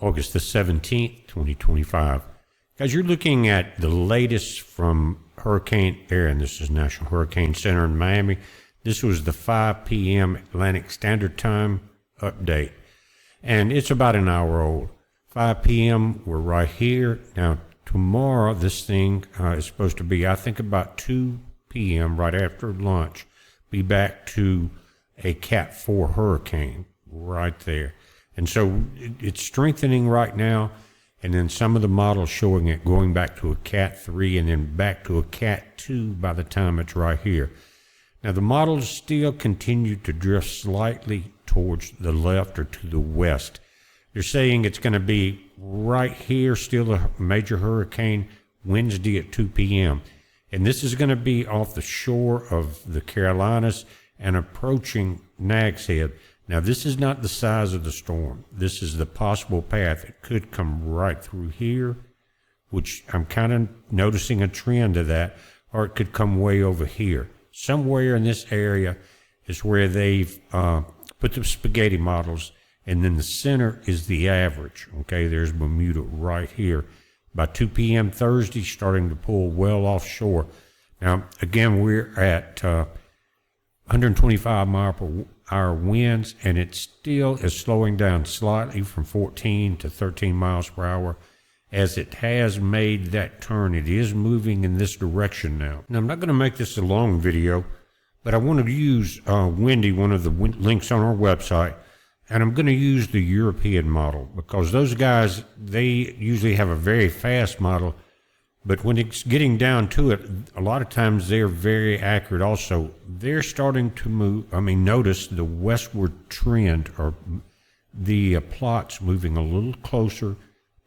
August the 17th, 2025. Guys, you're looking at the latest from Hurricane Erin. This is National Hurricane Center in Miami. This was the 5 p.m. Atlantic Standard Time update, and it's about an hour old. 5 p.m., we're right here. Now, tomorrow, this thing is supposed to be, I think, about 2 p.m., right after lunch, be back to a Cat 4 hurricane right there. And so it's strengthening right now, and then some of the models showing it going back to a Cat 3 and then back to a Cat 2 by the time it's right here. Now, the models still continue to drift slightly towards the left or to the west. They're saying it's going to be right here, still a major hurricane, Wednesday at 2 p.m. And this is going to be off the shore of the Carolinas and approaching Nag's Head. Now, this is not the size of the storm. This is the possible path. It could come right through here, which I'm kind of noticing a trend of that, or it could come way over here. Somewhere in this area is where they've put the spaghetti models, and then the center is the average. Okay, there's Bermuda right here. By 2 p.m. Thursday, starting to pull well offshore. Now, again, we're at 125 mile per hour winds, and it still is slowing down slightly from 14 to 13 miles per hour. As it has made that turn, it is moving in this direction now. Now, I'm not going to make this a long video, but I want to use Windy, one of the links on our website, and I'm going to use the European model because those guys, they usually have a very fast model, but when it's getting down to it, a lot of times they're very accurate also. They're starting to move, notice the westward trend, or the plots moving a little closer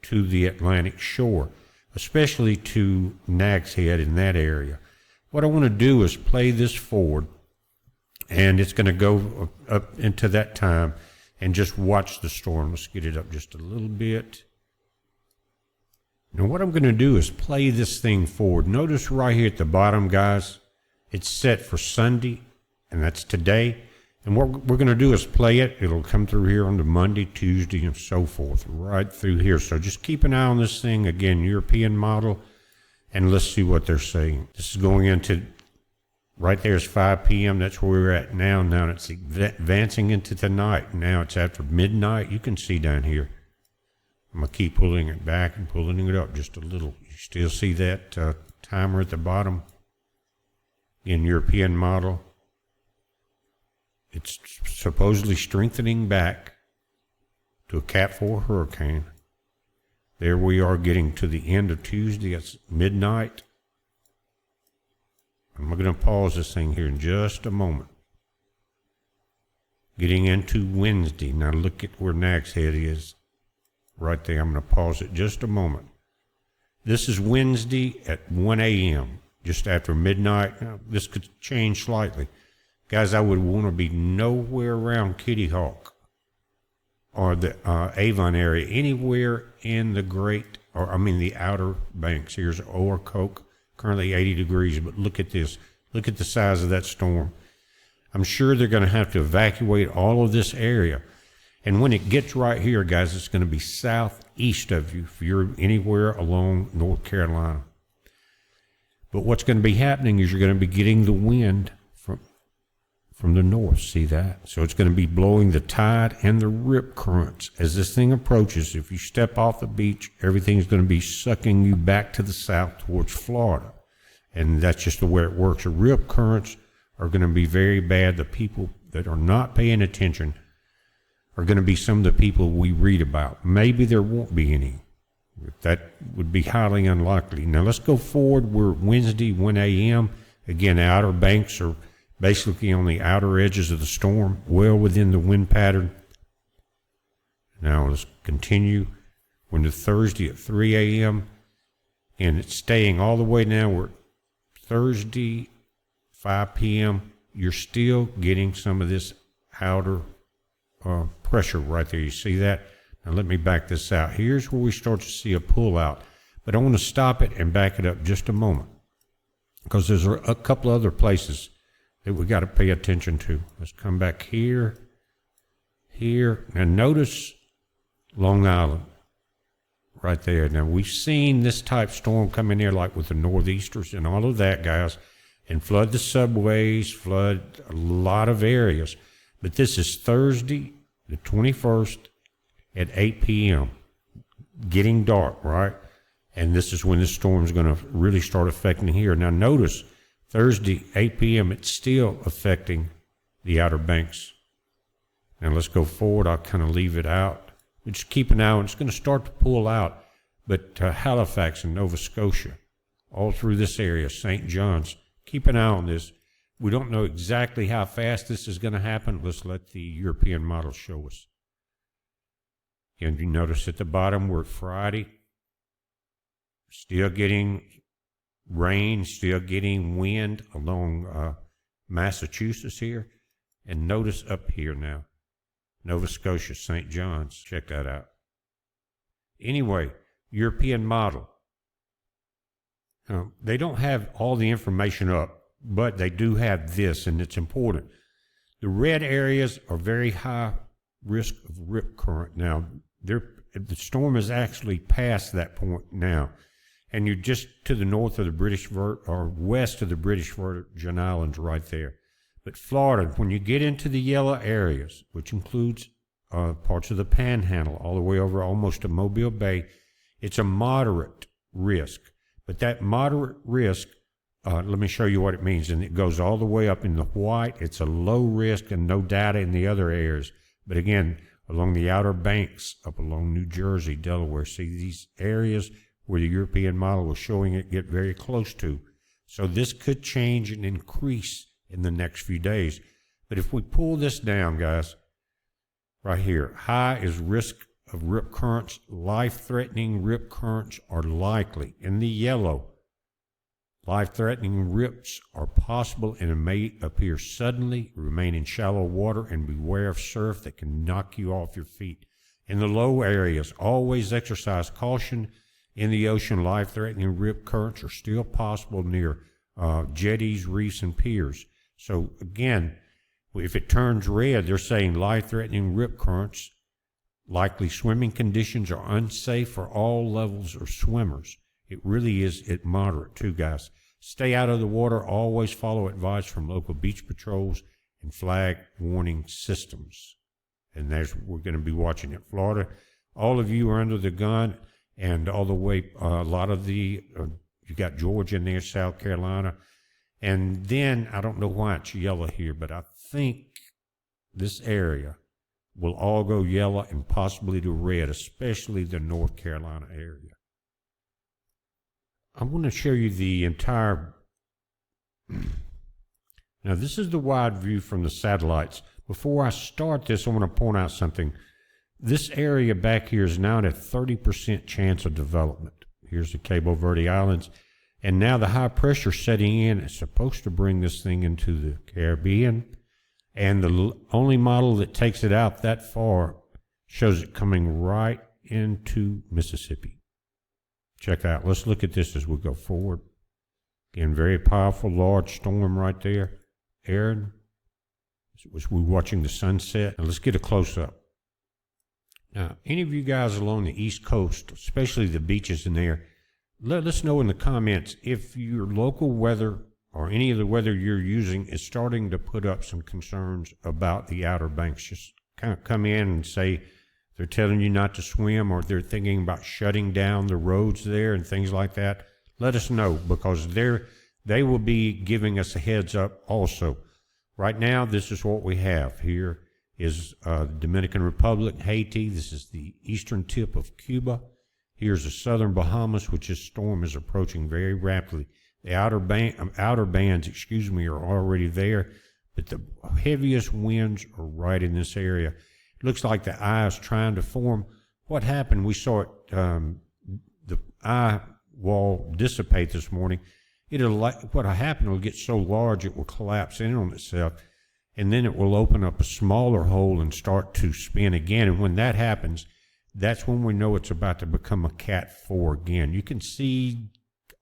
to the Atlantic shore, especially to Nag's Head in that area. What I want to do is play this forward, and it's going to go up into that time, and just watch the storm. Let's get it up just a little bit. Now, what I'm going to do is play this thing forward. Notice right here at the bottom, guys, it's set for Sunday, and that's today. And what we're going to do is play it. It'll come through here on the Monday, Tuesday, and so forth, right through here. So just keep an eye on this thing. Again, European model, and let's see what they're saying. This is going into, right there is 5 p.m. That's where we're at now. Now it's advancing into the night. Now it's after midnight. You can see down here. I'm going to keep pulling it back and pulling it up just a little. You still see that timer at the bottom in European model. It's supposedly strengthening back to a Cat 4 hurricane. There we are getting to the end of Tuesday. It's midnight. I'm going to pause this thing here in just a moment. Getting into Wednesday. Now look at where Nag's Head is. Right there. I'm going to pause it just a moment. This is Wednesday at 1 a.m. just after midnight. Now, this could change slightly. Guys, I would want to be nowhere around Kitty Hawk or the Avon area, anywhere in the the Outer Banks. Here's Ocracoke, currently 80 degrees, but look at this. Look at the size of that storm. I'm sure they're going to have to evacuate all of this area. And when it gets right here, guys, it's going to be southeast of you if you're anywhere along North Carolina. But what's going to be happening is you're going to be getting the wind from the north. See that? So it's going to be blowing the tide and the rip currents. As this thing approaches, if you step off the beach, everything's going to be sucking you back to the south towards Florida. And that's just the way it works. The rip currents are going to be very bad. The people that are not paying attention are going to be some of the people we read about. Maybe there won't be any. That would be highly unlikely. Now let's go forward. We're Wednesday, 1 a.m. Again, Outer Banks are basically on the outer edges of the storm, well within the wind pattern. Now let's continue. We're into Thursday at 3 a.m. and it's staying all the way now. We're Thursday, 5 p.m. You're still getting some of this outer pressure right there. You see that? Now let me back this out. Here's where we start to see a pull out, but I want to stop it and back it up just a moment because there's a couple other places that we got to pay attention to. Let's come back here, here. Now notice Long Island. right there. Now, we've seen this type storm come in there like with the northeasters and all of that, guys, and flood the subways, flood a lot of areas. But this is Thursday, the 21st at 8 p.m., getting dark, right? And this is when this storm is going to really start affecting here. Now, notice Thursday, 8 p.m., it's still affecting the Outer Banks. Now, let's go forward. I'll kind of leave it out. But just keep an eye on it. It's going to start to pull out. But Halifax and Nova Scotia, all through this area, St. John's, keep an eye on this. We don't know exactly how fast this is going to happen. Let's let the European model show us. And you notice at the bottom, we're at Friday. Still getting rain, still getting wind along Massachusetts here. And notice up here now, Nova Scotia, St. John's. Check that out. Anyway, European model. They don't have all the information up, but they do have this, and it's important. The red areas are very high risk of rip current. Now, the storm is actually past that point now, and you're just to the north of the or west of the British Virgin Islands right there. But Florida, when you get into the yellow areas, which includes parts of the Panhandle all the way over almost to Mobile Bay, it's a moderate risk. But that moderate risk, let me show you what it means. And it goes all the way up in the white. It's a low risk and no data in the other areas. But again, along the Outer Banks, up along New Jersey, Delaware, see these areas where the European model was showing it get very close to. So this could change and increase in the next few days. But if we pull this down, guys, right here, high is risk of rip currents. Life-threatening rip currents are likely. In the yellow, life-threatening rips are possible and may appear suddenly. Remain in shallow water and beware of surf that can knock you off your feet. In the low areas, always exercise caution. In the ocean, life-threatening rip currents are still possible near jetties, reefs, and piers. So again, if it turns red, they're saying life-threatening rip currents. Likely swimming conditions are unsafe for all levels of swimmers. It really is at moderate too, guys. Stay out of the water. Always follow advice from local beach patrols and flag warning systems. And we're going to be watching it. Florida, all of you are under the gun, and all the way, a lot of you got Georgia in there, South Carolina. And then, I don't know why it's yellow here, but I think this area will all go yellow and possibly to red, especially the North Carolina area. I'm going to show you the entire... Now, this is the wide view from the satellites. Before I start this, I want to point out something. This area back here is now at a 30% chance of development. Here's the Cabo Verde Islands. And now the high pressure setting in is supposed to bring this thing into the Caribbean. And the only model that takes it out that far shows it coming right into Mississippi. Check that out. Let's look at this as we go forward. Again, very powerful, large storm right there. Erin, as we're watching the sunset. Now let's get a close-up. Now, any of you guys along the East Coast, especially the beaches in there, let us know in the comments if your local weather or any of the weather you're using is starting to put up some concerns about the Outer Banks. Just kind of come in and say they're telling you not to swim, or they're thinking about shutting down the roads there and things like that. Let us know, because they will be giving us a heads up also. Right now, this is what we have. Here is the Dominican Republic, Haiti. This is the eastern tip of Cuba. Here's the southern Bahamas, which this storm is approaching very rapidly. The outer bands, are already there, but the heaviest winds are right in this area. It looks like the eye is trying to form. What happened? We saw it, the eye wall dissipate this morning. What happened will get so large it will collapse in on itself, and then it will open up a smaller hole and start to spin again. And when that happens, that's when we know it's about to become a Cat 4 again. You can see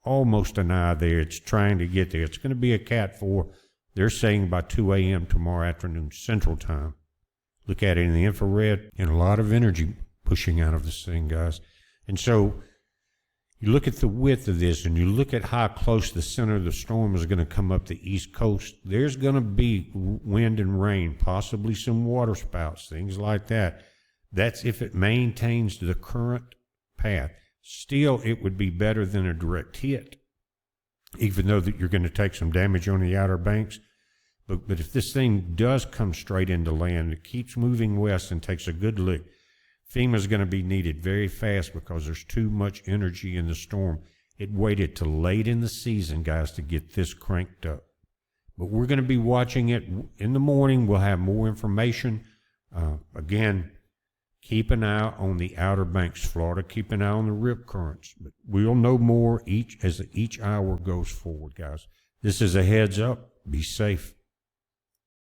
almost an eye there. It's trying to get there. It's going to be a Cat 4. They're saying by 2 a.m. tomorrow afternoon Central Time. Look at it in the infrared, and a lot of energy pushing out of this thing, guys. And so you look at the width of this and you look at how close the center of the storm is going to come up the East Coast. There's going to be wind and rain, possibly some water spouts, things like that. That's if it maintains the current path. Still, it would be better than a direct hit, even though that you're going to take some damage on the Outer Banks. But if this thing does come straight into land, it keeps moving west and takes a good lick, FEMA's going to be needed very fast because there's too much energy in the storm. It waited till late in the season, guys, to get this cranked up. But we're going to be watching it in the morning. We'll have more information. Again, keep an eye on the Outer Banks, Florida. Keep an eye on the rip currents. But we'll know more as each hour goes forward, guys. This is a heads up. Be safe.